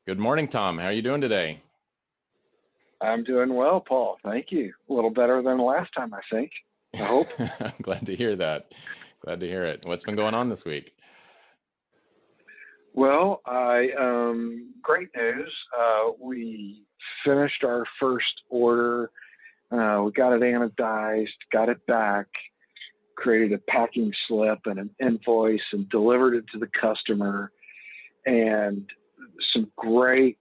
Good morning, Tom. How are you doing today? I'm doing well, Paul. Thank you. A little better than last time, I think. I hope. I'm glad to hear that. Glad to hear it. What's been going on this week? Well, great news. We finished our first order. We got it anodized, got it back, created a packing slip and an invoice, and delivered it to the customer. And some great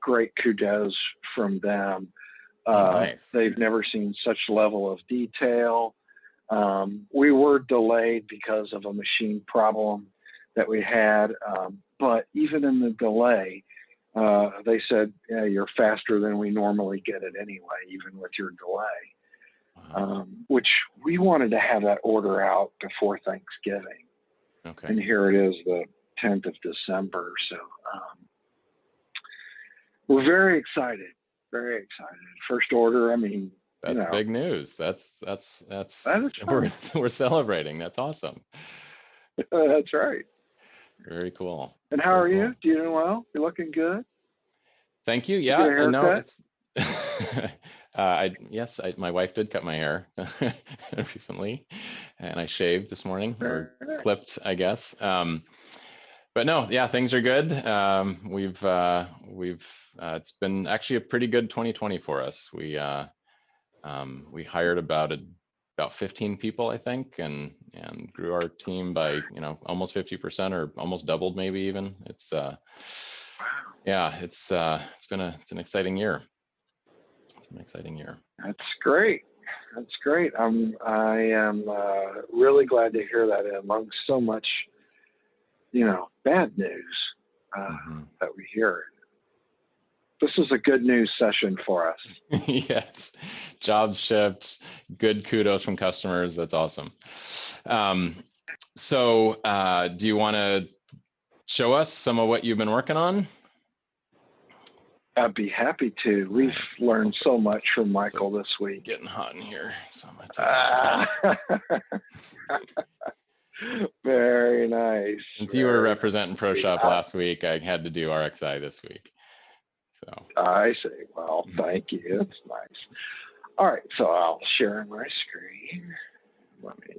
kudos from them. Nice. They've never seen such level of detail. We were delayed because of a machine problem that we had, but even in the delay, they said, yeah, you're faster than we normally get it anyway, even with your delay. Wow. Which we wanted to have that order out before Thanksgiving. Okay. And here it is, the 10th of December. So we're very excited. Very excited. First order. I mean, That's big news. That's fun. we're celebrating. That's awesome. That's right. Very cool. And how are you? You doing well? You're looking good. Thank you. Did you get a haircut? Yes, my wife did cut my hair recently, and I shaved this morning, or clipped, I guess. But no, yeah, things are good. It's been actually a pretty good 2020 for us. We hired about 15 people, I think, and grew our team by almost 50%, or almost doubled, maybe even. It's yeah, it's an exciting year. It's an exciting year. That's great. That's great. I am really glad to hear that among so much, bad news that we hear. This is a good news session for us. Yes, jobs shipped, good kudos from customers. That's awesome. So do you want to show us some of what you've been working on? I'd be happy to. We've learned so much from Michael this week. Getting hot in here. So very nice. Since you were representing ProShop last week, I had to do RXI this week. So I see. Well, thank you. That's nice. All right, so I'll share my screen. Let me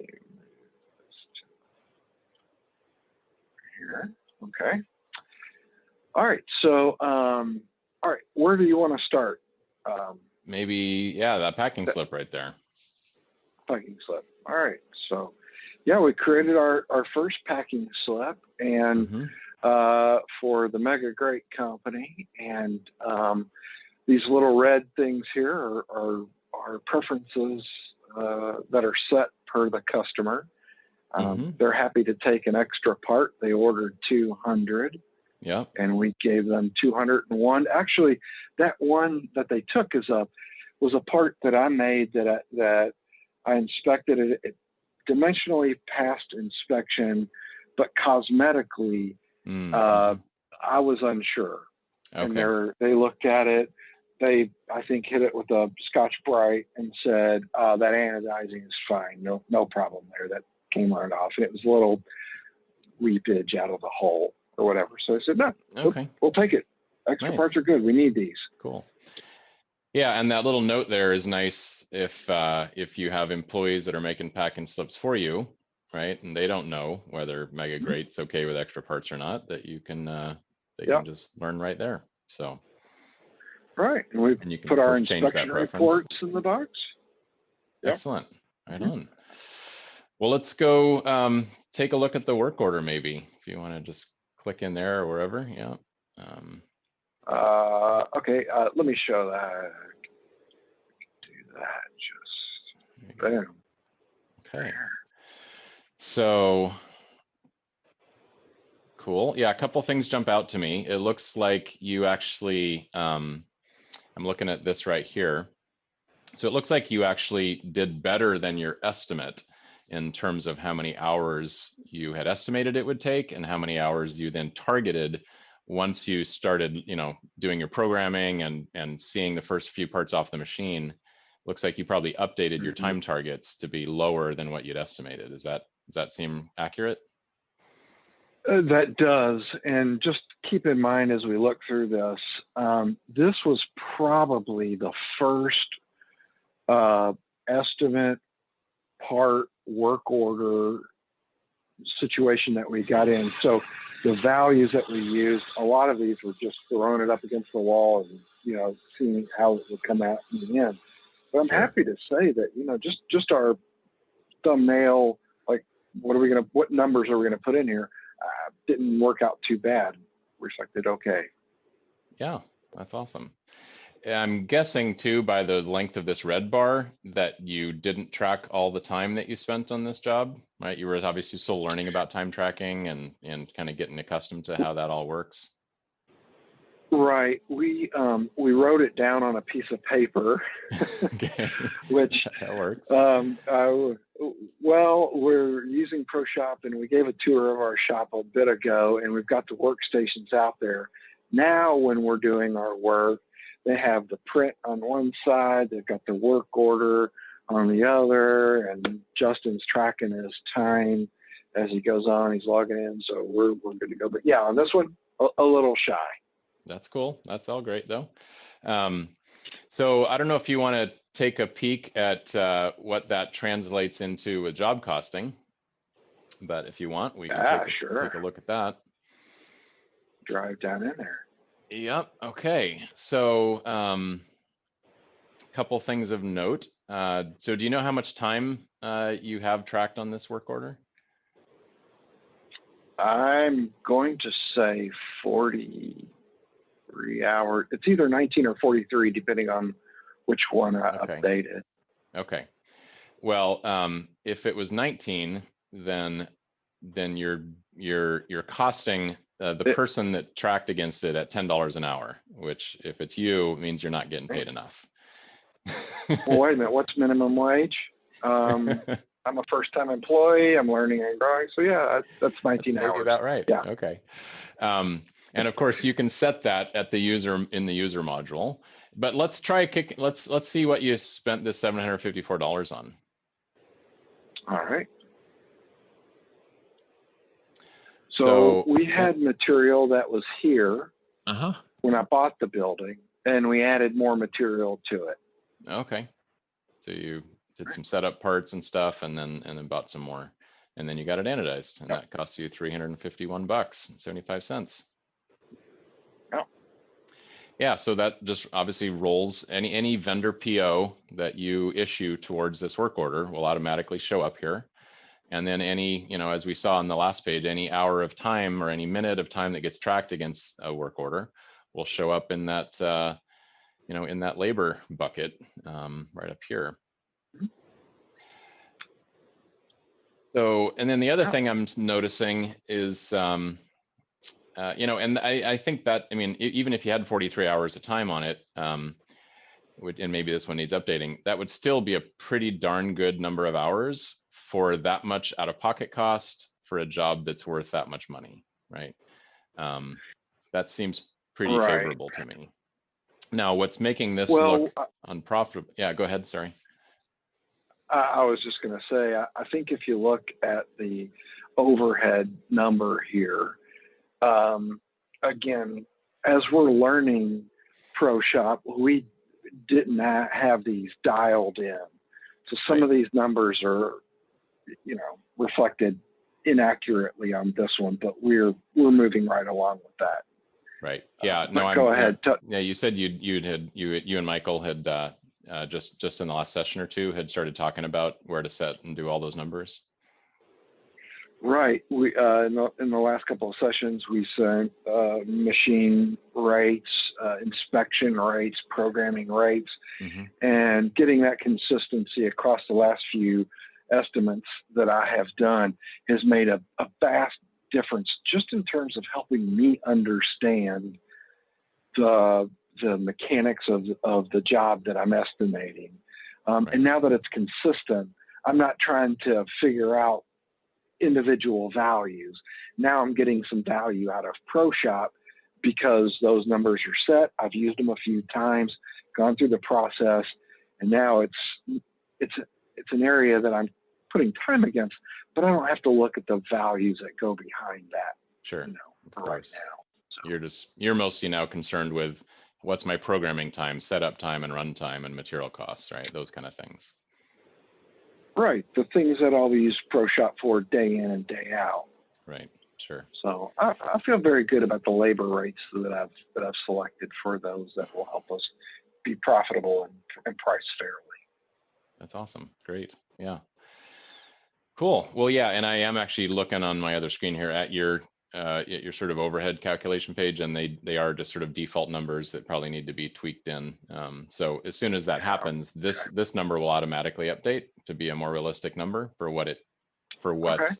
here. Okay. All right. So, all right, where do you want to start? Maybe, yeah, that packing slip right there. Packing slip. All right. So, yeah, we created our first packing slip, and for the Mega Great company, and these little red things here are preferences that are set per the customer. They're happy to take an extra part. They ordered 200. Yeah. And we gave them 201. Actually, that one that they took was a part that I made that I inspected. It dimensionally passed inspection, but cosmetically, I was unsure. Okay. And they looked at it. They, I think, hit it with a Scotch-Brite and said, that anodizing is fine. No problem there. That came right off. It was a little leakage out of the hole or whatever. So I said, no, okay, we'll take it. Extra parts are good. We need these. Cool. Yeah, and that little note there is nice if you have employees that are making packing slips for you, right? And they don't know whether Mega Great's okay with extra parts or not, that you can can just learn right there. So right. And we put our inspection reports in the box. Yep. Excellent. Right on. Well, let's go take a look at the work order, maybe, if you want to just click in there or wherever. Yeah. Okay. Let me show that. Do that. Just boom. Okay. So cool. Yeah, a couple things jump out to me. It looks like you actually, I'm looking at this right here. So it looks like you actually did better than your estimate in terms of how many hours you had estimated it would take and how many hours you then targeted once you started, doing your programming and seeing the first few parts off the machine. Looks like you probably updated your time targets to be lower than what you'd estimated. Does that seem accurate? That does. And just keep in mind as we look through this, this was probably the first estimate part work order situation that we got in. So the values that we used, a lot of these were just throwing it up against the wall and, seeing how it would come out in the end. But I'm happy to say that, just our thumbnail, like, what numbers are we going to put in here? Didn't work out too bad. Reflected okay. Yeah, that's awesome. I'm guessing too, by the length of this red bar, that you didn't track all the time that you spent on this job, right? You were obviously still learning about time tracking and kind of getting accustomed to how that all works. Right. We wrote it down on a piece of paper, Okay. which that works. Well, we're using ProShop, and we gave a tour of our shop a bit ago, and we've got the workstations out there. Now, when we're doing our work, they have the print on one side, they've got the work order on the other, and Justin's tracking his time as he goes on. He's logging in, so we're good to go. But yeah, on this one, a little shy. That's cool. That's all great though. So I don't know if you want to take a peek at what that translates into with job costing, but if you want, we can take a look at that. Drive down in there. Yep. Okay. So couple things of note. So do you know how much time you have tracked on this work order? I'm going to say 43 hours. It's either 19 or 43, depending on which one I updated. Okay. Well, if it was 19, then you're costing the person that tracked against it at $10 an hour, which if it's you, means you're not getting paid enough. Well, wait a minute. What's minimum wage? I'm a first-time employee. I'm learning and growing. So yeah, that's 19 hours. Maybe about right. Yeah. Okay. And of course, you can set that at the user in the user module. But let's try let's see what you spent this $754 on. All right. So we had material that was here when I bought the building, and we added more material to it. Okay. So you did some setup parts and stuff, and then bought some more, and then you got it anodized, and that cost you $351.75. Yep. Yeah. So that just obviously rolls any vendor PO that you issue towards this work order will automatically show up here. And then any, as we saw on the last page, any hour of time or any minute of time that gets tracked against a work order will show up in that, in that labor bucket right up here. So, and then the other thing I'm noticing is, and I think that, even if you had 43 hours of time on it, and maybe this one needs updating, that would still be a pretty darn good number of hours for that much out-of-pocket cost for a job that's worth that much money, right? That seems pretty favorable to me. Now, what's making this look unprofitable? Yeah, go ahead, sorry. I was just going to say, I think if you look at the overhead number here, again, as we're learning ProShop, we didn't have these dialed in. So some of these numbers are, reflected inaccurately on this one, but we're moving right along with that. Right. Yeah. No. Go ahead. Yeah. You said you and Michael had just in the last session or two had started talking about where to set and do all those numbers. Right. We in the last couple of sessions we sent machine rates, inspection rates, programming rates, and getting that consistency across the last few estimates that I have done has made a vast difference just in terms of helping me understand the mechanics of the job that I'm estimating. And now that it's consistent, I'm not trying to figure out individual values. Now I'm getting some value out of ProShop because those numbers are set. I've used them a few times, gone through the process, and now it's an area that I'm putting time against, but I don't have to look at the values that go behind that. Sure. For right now. You're mostly now concerned with what's my programming time, setup time, and run time, and material costs, right? Those kind of things. Right, the things that I'll use ProShop for day in and day out. Right. Sure. So I feel very good about the labor rates that I've selected for those that will help us be profitable and priced fairly. That's awesome. Great. Yeah. Cool. Well, yeah, and I am actually looking on my other screen here at your sort of overhead calculation page, and they are just sort of default numbers that probably need to be tweaked in. So as soon as that happens, this number will automatically update to be a more realistic number for what Okay.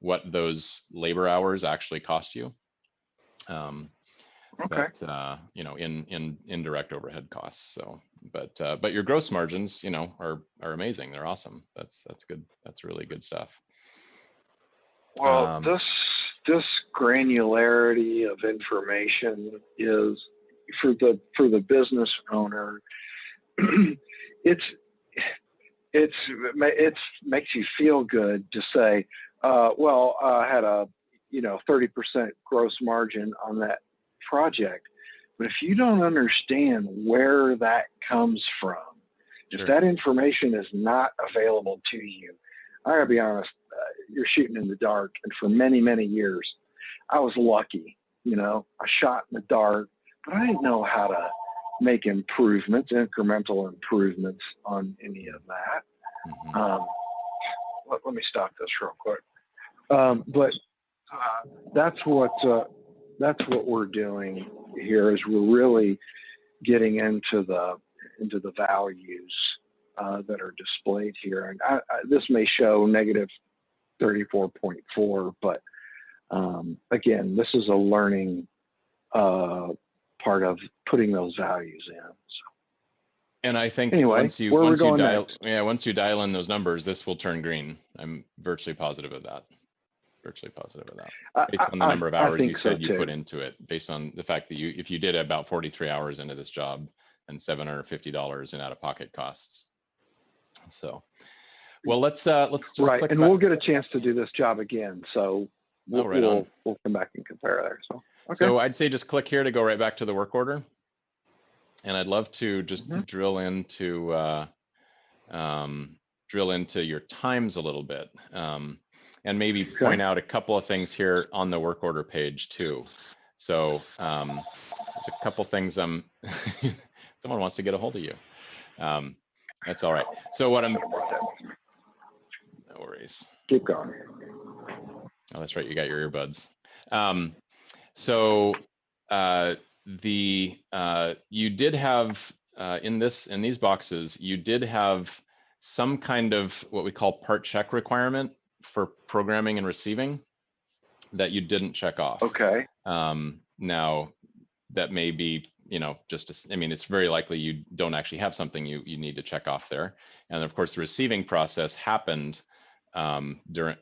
what those labor hours actually cost you. Okay. But you know, in indirect overhead costs. So, but your gross margins, you know, are amazing. They're awesome. That's good. That's really good stuff. Well, this granularity of information is for the business owner. It makes you feel good to say, well, I had a 30% gross margin on that project. But if you don't understand where that comes from, Sure. if that information is not available to you, I gotta be honest, you're shooting in the dark. And for many, many years, I was lucky. I shot in the dark, but I didn't know how to make improvements, incremental improvements on any of that. Mm-hmm. Let me stop this real quick. But that's what we're doing here, is we're really getting into the values that are displayed here. And this may show negative 34.4, but again, this is a learning part of putting those values in. So. And I think Anyway, once you dial in those numbers, this will turn green. I'm virtually positive of that. Virtually positive of that. Based on the number of hours you said you put into it, based on the fact that if you did about 43 hours into this job and $750 in out-of-pocket costs. So, well, let's just right, click and back. we'll get a chance to do this job again. So we'll come back and compare there. So okay. So I'd say just click here to go right back to the work order. And I'd love to just drill into your times a little bit, and maybe point out a couple of things here on the work order page too. So there's a couple things someone wants to get a hold of you. That's all right. So no worries. Keep going. Oh, that's right. You got your earbuds. You did have in these boxes, you did have some kind of what we call part check requirement for programming and receiving that you didn't check off. Okay. Now that may be, it's very likely you don't actually have something you need to check off there. And of course the receiving process happened during,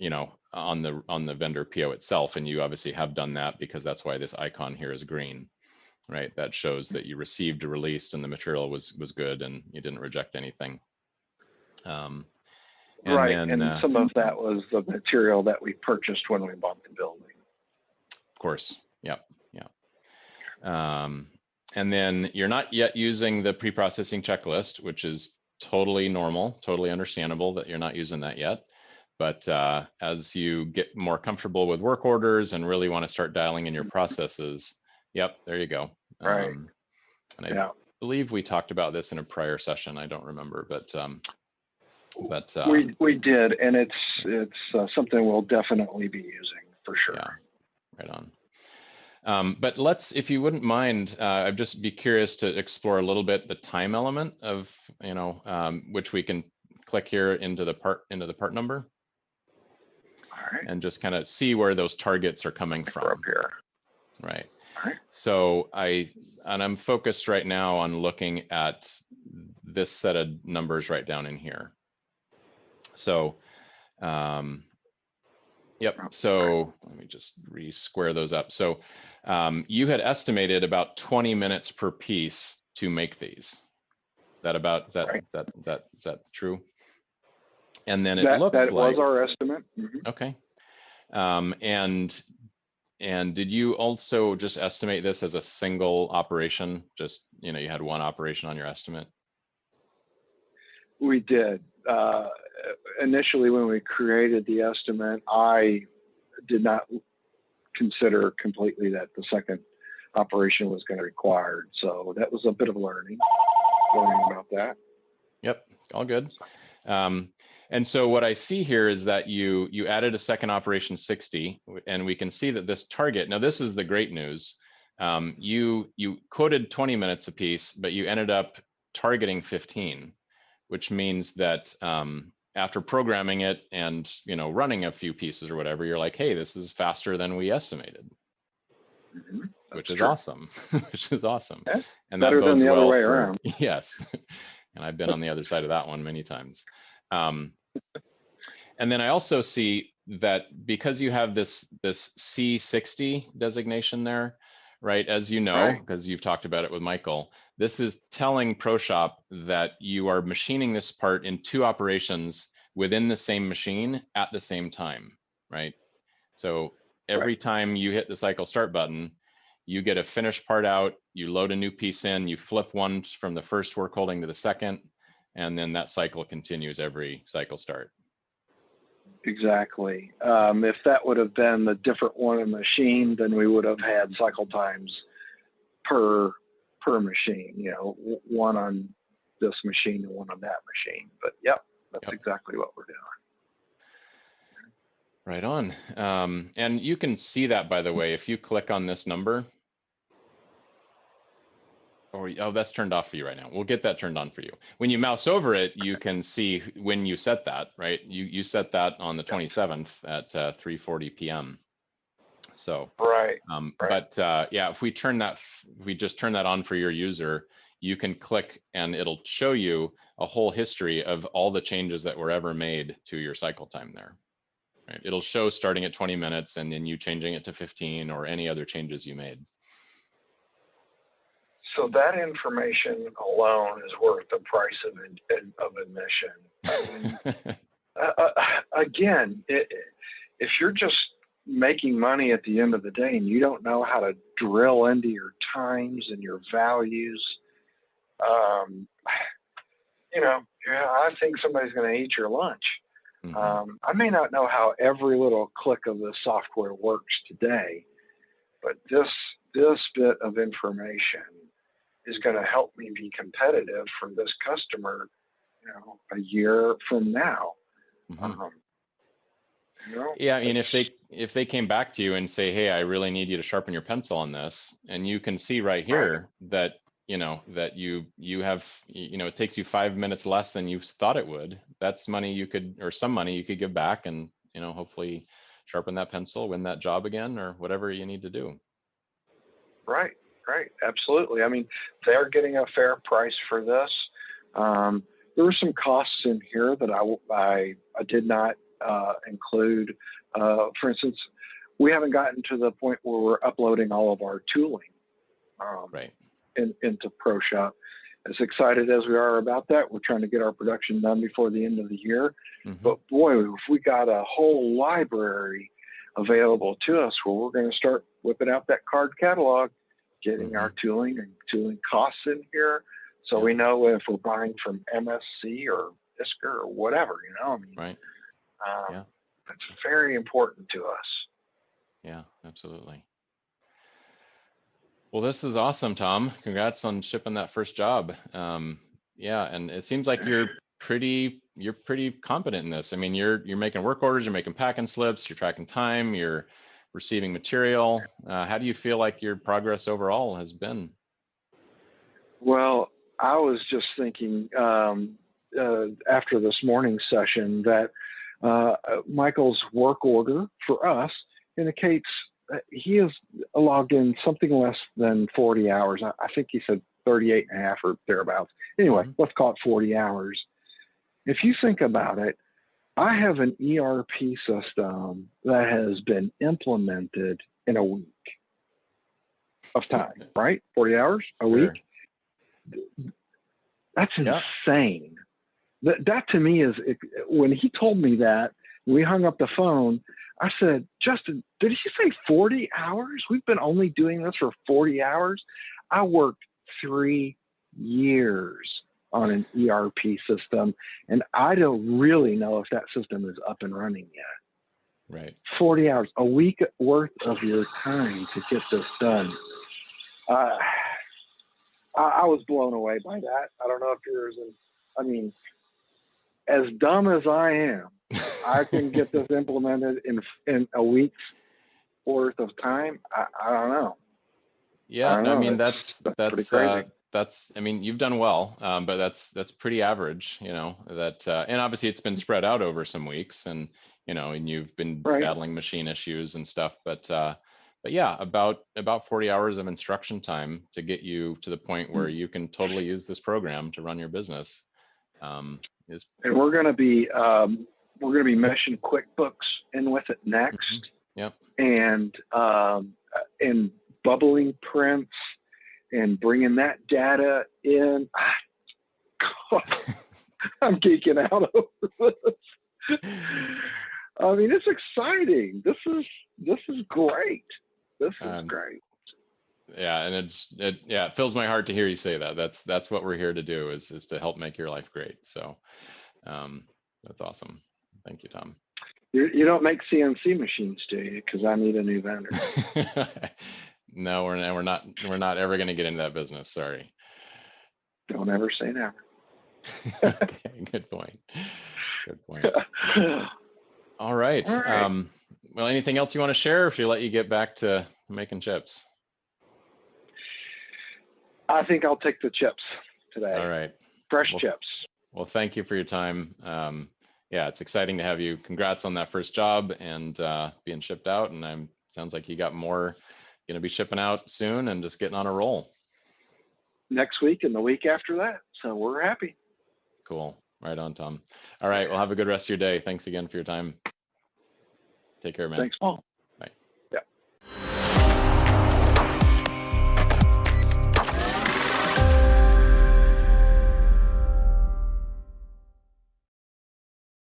on the vendor PO itself. And you obviously have done that, because that's why this icon here is green. Right, that shows that you received or released and the material was good and you didn't reject anything. And some of that was the material that we purchased when we bought the building. Of course, yep. And then you're not yet using the pre-processing checklist, which is totally normal, totally understandable that you're not using that yet. But as you get more comfortable with work orders and really want to start dialing in your processes, yep, there you go. Right. And I believe we talked about this in a prior session. I don't remember, but we did, and it's something we'll definitely be using for sure. Yeah, right on. But if you wouldn't mind, I'd just be curious to explore a little bit the time element of, which we can click here into the part number. All right. And just kind of see where those targets are coming from. Up here. Right. Right. So I'm focused right now on looking at this set of numbers right down in here. So, yep. So let me just re-square those up. So you had estimated about 20 minutes per piece to make these. Is that true? And then it looks like that was our estimate. Okay. And And did you also just estimate this as a single operation? Just, you had one operation on your estimate? We did. Initially, when we created the estimate, I did not consider completely that the second operation was going to be required. So that was a bit of learning about that. Yep, all good. And so what I see here is that you added a second operation 60, and we can see that this target, now this is the great news. You quoted 20 minutes apiece, but you ended up targeting 15, which means that after programming it and running a few pieces or whatever, you're like, hey, this is faster than we estimated. Mm-hmm. Which is awesome. Which is awesome. Yeah, and that better bodes than the well other way for, around. Yes. And I've been on the other side of that one many times. And then I also see that because you have this C60 designation there, right? As you know, because you've talked about it with Michael, this is telling ProShop that you are machining this part in 2 operations within the same machine at the same time, right? So every time you hit the cycle start button, you get a finished part out, you load a new piece in, you flip one from the first work holding to the second, and then that cycle continues every cycle start. Exactly. If that would have been the different one in the machine, then we would have had cycle times per machine, one on this machine and one on that machine. But yep, that's exactly what we're doing. Right on. And you can see that, by the way, if you click on this number, oh, that's turned off for you right now. We'll get that turned on for you. When you mouse over it, you can see when you set that, right? You set that on the 27th at 3:40 p.m. So, right. But yeah, if we just turn that on for your user, you can click and it'll show you a whole history of all the changes that were ever made to your cycle time there. Right? It'll show starting at 20 minutes and then you changing it to 15 or any other changes you made. So that information alone is worth the price of admission. Again, if you're just making money at the end of the day and you don't know how to drill into your times and your values, I think somebody's going to eat your lunch. Mm-hmm. I may not know how every little click of the software works today, but this bit of information is going to help me be competitive for this customer, a year from now. Mm-hmm. Yeah, I mean, if they came back to you and say, hey, I really need you to sharpen your pencil on this, and you can see right here that that you have, it takes you 5 minutes less than you thought it would. That's money you could, or some money you could give back and, hopefully sharpen that pencil, win that job again, or whatever you need to do. Right. Absolutely. I mean, they're getting a fair price for this. There were some costs in here that I did not include. For instance, we haven't gotten to the point where we're uploading all of our tooling into ProShop. As excited as we are about that, we're trying to get our production done before the end of the year. Mm-hmm. But boy, if we got a whole library available to us where we're going to start whipping out that card catalog, getting our tooling and tooling costs in here, so we know if we're buying from MSC or Fisker or whatever, that's very important to us. Yeah, absolutely. Well, this is awesome, Tom. Congrats on shipping that first job. Yeah, and it seems like you're pretty competent in this. I mean, you're making work orders, you're making packing slips, you're tracking time, you're receiving material. How do you feel like your progress overall has been? Well, I was just thinking after this morning's session that Michael's work order for us indicates he has logged in something less than 40 hours. I think he said 38 and a half or thereabouts. Anyway, let's call it 40 hours. If you think about it, I have an ERP system that has been implemented in a week of time, right? 40 hours a week. That's insane. That to me is, when he told me that, We hung up the phone. I said, Justin, did you say 40 hours? We've been only doing this for 40 hours. I worked 3 years on an ERP system, and I don't really know if that system is up and running yet. Right. 40 hours, a week worth of your time to get this done. I was blown away by that. I don't know if yours is, I mean, as dumb as I am, I can get this implemented in a week's worth of time. I don't know. Yeah, I don't I know. mean, pretty crazy. I mean, you've done well, but that's pretty average, you know, and obviously it's been spread out over some weeks, and, you know, and you've been Right. battling machine issues and stuff, but yeah, about 40 hours of instruction time to get you to the point where you can totally use this program to run your business. Is And we're going to be meshing QuickBooks in with it next. Yep. And bubbling prints and bringing that data in. God, I'm geeking out over this. I mean, it's exciting. This is great. This is great. Yeah, and it fills my heart to hear you say that. That's what we're here to do, is to help make your life great. So that's awesome. Thank you, Tom. You don't make CNC machines, do you? Because I need a new vendor. No, we're not ever going to get into that business. Sorry. Don't ever say never. Okay, good point. Good point. All right. Well, anything else you want to share, or should I let you get back to making chips? I think I'll take the chips today. All right. Fresh chips. Well, thank you for your time. Yeah, it's exciting to have you. Congrats on that first job and being shipped out. And sounds like you got more going to be shipping out soon and just getting on a roll. Next week and the week after that. So we're happy. Cool. Right on, Tom. All right. Well, have a good rest of your day. Thanks again for your time. Take care, man. Thanks, Paul.